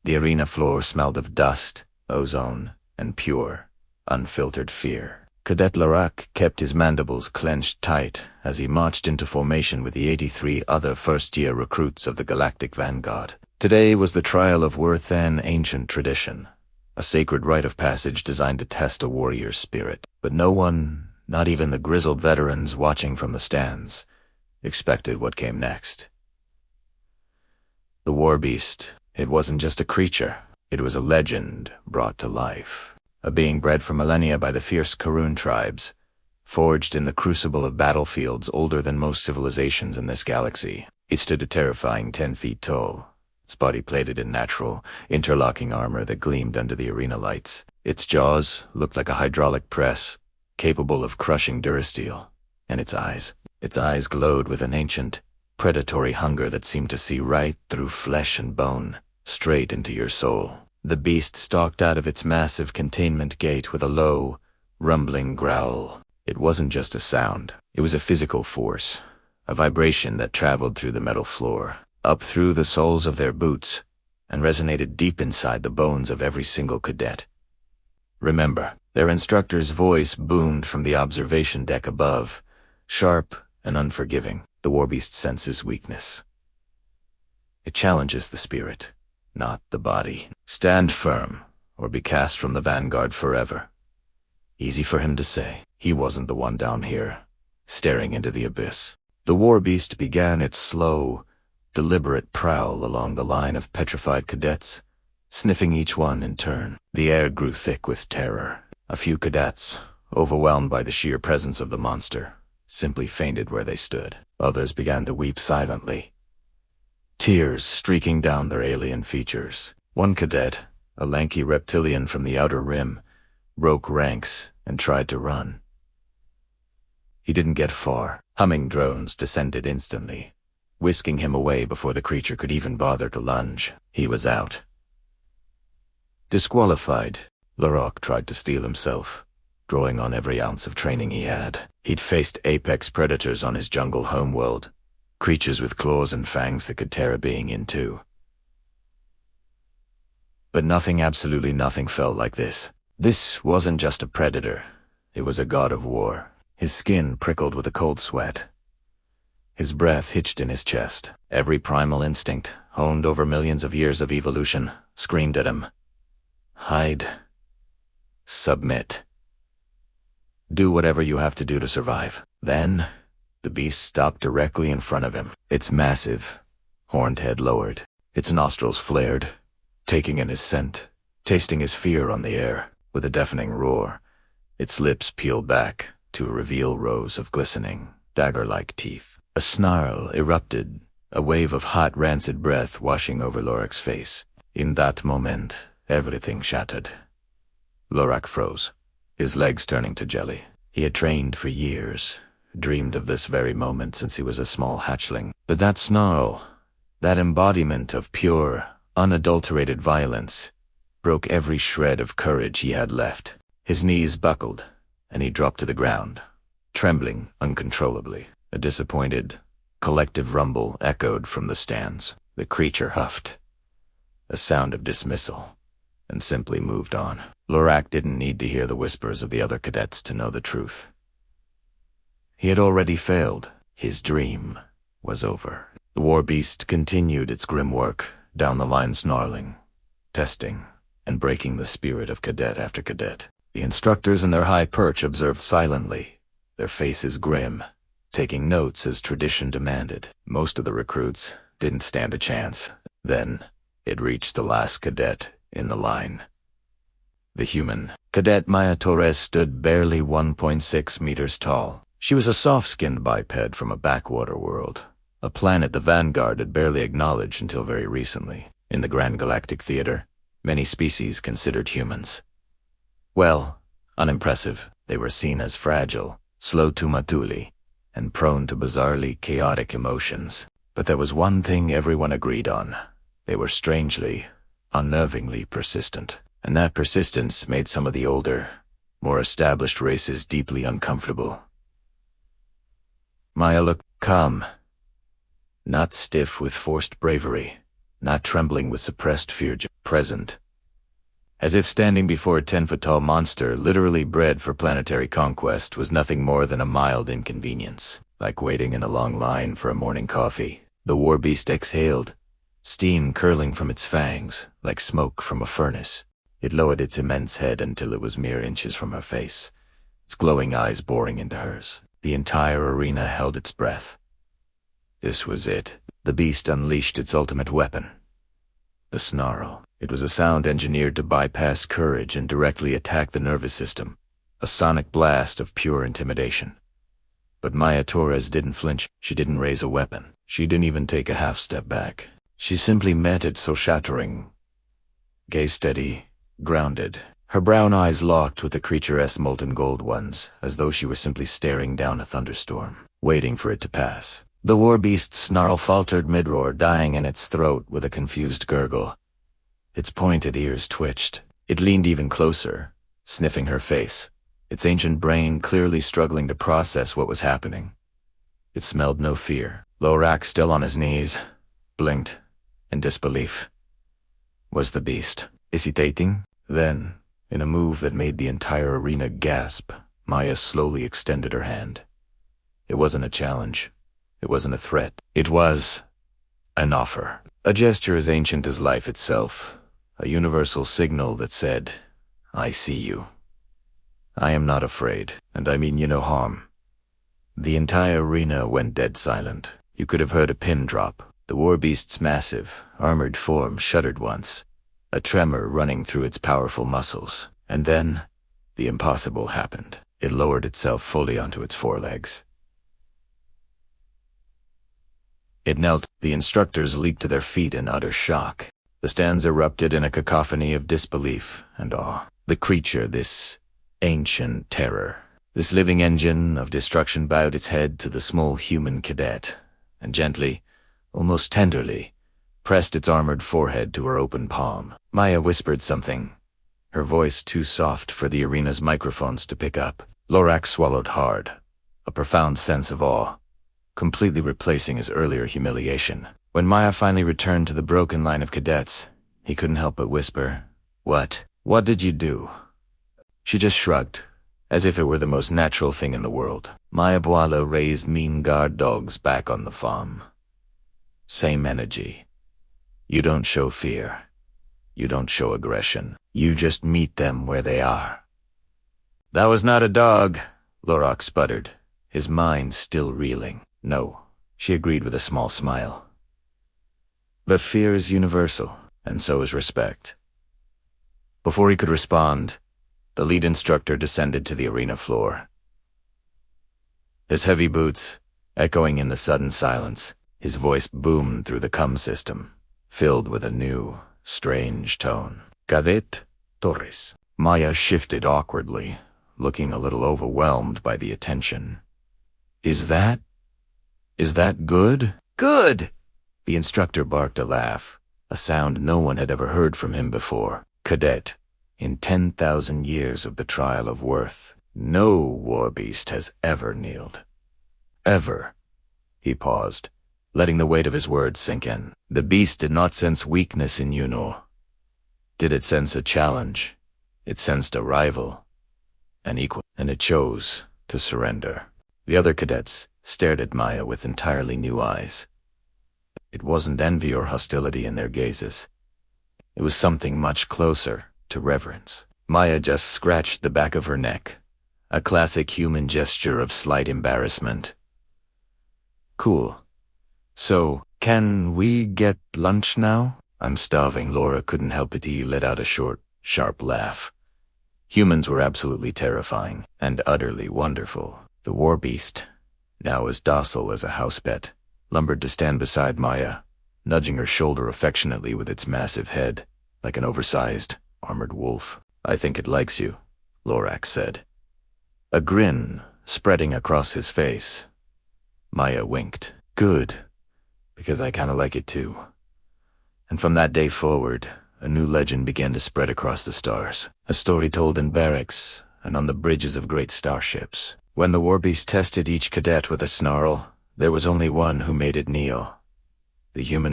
The arena floor smelled of dust, ozone, and pure, unfiltered fear. Cadet Lorak kept his mandibles clenched tight as he marched into formation with the 83 other first-year recruits of the Galactic Vanguard. Today was the trial of Worthan ancient tradition, a sacred rite of passage designed to test a warrior's spirit. But no one, not even the grizzled veterans watching from the stands, expected what came next. The war beast, it wasn't just a creature, it was a legend brought to life. A being bred for millennia by the fierce Karun tribes, forged in the crucible of battlefields older than most civilizations in this galaxy. It stood a terrifying 10 feet tall, its body plated in natural, interlocking armor that gleamed under the arena lights. Its jaws looked like a hydraulic press, capable of crushing durasteel, and its eyes glowed with an ancient, predatory hunger that seemed to see right through flesh and bone, straight into your soul. The beast stalked out of its massive containment gate with a low, rumbling growl. It wasn't just a sound. It was a physical force, a vibration that traveled through the metal floor, up through the soles of their boots, and resonated deep inside the bones of every single cadet. Remember, their instructor's voice boomed from the observation deck above, sharp and unforgiving. The warbeast senses weakness. It challenges the spirit, not the body. Stand firm, or be cast from the Vanguard forever. Easy for him to say. He wasn't the one down here, staring into the abyss. The warbeast began its slow, deliberate prowl along the line of petrified cadets, sniffing each one in turn. The air grew thick with terror. A few cadets, overwhelmed by the sheer presence of the monster, simply fainted where they stood. Others began to weep silently, tears streaking down their alien features. One cadet, a lanky reptilian from the outer rim, broke ranks and tried to run. He didn't get far. Humming drones descended instantly, whisking him away before the creature could even bother to lunge. He was out. Disqualified, Lorak tried to steel himself, drawing on every ounce of training he had. He'd faced apex predators on his jungle homeworld, creatures with claws and fangs that could tear a being in two. But nothing, absolutely nothing felt like this. This wasn't just a predator. It was a god of war. His skin prickled with a cold sweat. His breath hitched in his chest. Every primal instinct, honed over millions of years of evolution, screamed at him. Hide. Submit. Do whatever you have to do to survive. Then, the beast stopped directly in front of him, its massive, horned head lowered, its nostrils flared, taking in his scent, tasting his fear on the air. With a deafening roar, its lips peeled back to reveal rows of glistening, dagger-like teeth. A snarl erupted, a wave of hot, rancid breath washing over Lorak's face. In that moment, everything shattered. Lorak froze, his legs turning to jelly. He had trained for years, dreamed of this very moment since he was a small hatchling. But that snarl, that embodiment of pure, unadulterated violence, broke every shred of courage he had left. His knees buckled, and he dropped to the ground, trembling uncontrollably. A disappointed, collective rumble echoed from the stands. The creature huffed, a sound of dismissal, and simply moved on. Lorak didn't need to hear the whispers of the other cadets to know the truth. He had already failed. His dream was over. The war beast continued its grim work, down the line snarling, testing, and breaking the spirit of cadet after cadet. The instructors in their high perch observed silently, their faces grim, taking notes as tradition demanded. Most of the recruits didn't stand a chance. Then, it reached the last cadet in the line. The human. Cadet Maya Torres stood barely 1.6 meters tall. She was a soft-skinned biped from a backwater world, a planet the Vanguard had barely acknowledged until very recently. In the Grand Galactic Theater, many species considered humans. Well, unimpressive. They were seen as fragile, slow to matuli, and prone to bizarrely chaotic emotions. But there was one thing everyone agreed on. They were strangely, unnervingly persistent. And that persistence made some of the older, more established races deeply uncomfortable. Maya looked calm, not stiff with forced bravery, not trembling with suppressed fear, just present. As if standing before a 10-foot-tall monster literally bred for planetary conquest was nothing more than a mild inconvenience, like waiting in a long line for a morning coffee. The war beast exhaled, steam curling from its fangs, like smoke from a furnace. It lowered its immense head until it was mere inches from her face, its glowing eyes boring into hers. The entire arena held its breath. This was it. The beast unleashed its ultimate weapon. The snarl. It was a sound engineered to bypass courage and directly attack the nervous system, a sonic blast of pure intimidation. But Maya Torres didn't flinch. She didn't raise a weapon. She didn't even take a half step back. She simply met it so shattering. Gaze steady, grounded. Her brown eyes locked with the creature's molten gold ones, as though she were simply staring down a thunderstorm, waiting for it to pass. The war beast's snarl faltered mid-roar, dying in its throat with a confused gurgle. Its pointed ears twitched. It leaned even closer, sniffing her face, its ancient brain clearly struggling to process what was happening. It smelled no fear. Lorak, still on his knees, blinked in disbelief. Was the beast hesitating? Then, in a move that made the entire arena gasp, Maya slowly extended her hand. It wasn't a challenge. It wasn't a threat. It was an offer. A gesture as ancient as life itself. A universal signal that said, I see you. I am not afraid, and I mean you no harm. The entire arena went dead silent. You could have heard a pin drop. The war beast's massive, armored form shuddered once, a tremor running through its powerful muscles. And then, the impossible happened. It lowered itself fully onto its forelegs. It knelt. The instructors leaped to their feet in utter shock. The stands erupted in a cacophony of disbelief and awe. The creature, this ancient terror, this living engine of destruction, bowed its head to the small human cadet, and gently, almost tenderly, pressed its armored forehead to her open palm. Maya whispered something, her voice too soft for the arena's microphones to pick up. Lorak swallowed hard, a profound sense of awe, completely replacing his earlier humiliation. When Maya finally returned to the broken line of cadets, he couldn't help but whisper, What? What did you do? She just shrugged, as if it were the most natural thing in the world. Maya Boala raised mean guard dogs back on the farm. Same energy. You don't show fear. You don't show aggression. You just meet them where they are. That was not a dog, Lorak sputtered, his mind still reeling. No, she agreed with a small smile. But fear is universal, and so is respect. Before he could respond, the lead instructor descended to the arena floor. His heavy boots, echoing in the sudden silence, his voice boomed through the comm system, filled with a new, strange tone. Cadet Torres. Maya shifted awkwardly, looking a little overwhelmed by the attention. Is that good? Good! The instructor barked a laugh, a sound no one had ever heard from him before. Cadet, in 10,000 years of the trial of worth, no war beast has ever kneeled. Ever. He paused, letting the weight of his words sink in. The beast did not sense weakness in you, nor did it sense a challenge. It sensed a rival, an equal, and it chose to surrender. The other cadets stared at Maya with entirely new eyes. It wasn't envy or hostility in their gazes. It was something much closer to reverence. Maya just scratched the back of her neck, a classic human gesture of slight embarrassment. Cool. So, can we get lunch now? I'm starving. Laura couldn't help but let out a short, sharp laugh. Humans were absolutely terrifying and utterly wonderful. The war beast, now as docile as a house pet, lumbered to stand beside Maya, nudging her shoulder affectionately with its massive head, like an oversized, armored wolf. I think it likes you, Lorak said, a grin spreading across his face. Maya winked. Good, because I kinda like it too. And from that day forward, a new legend began to spread across the stars. A story told in barracks and on the bridges of great starships. When the war beast tested each cadet with a snarl, there was only one who made it kneel. The human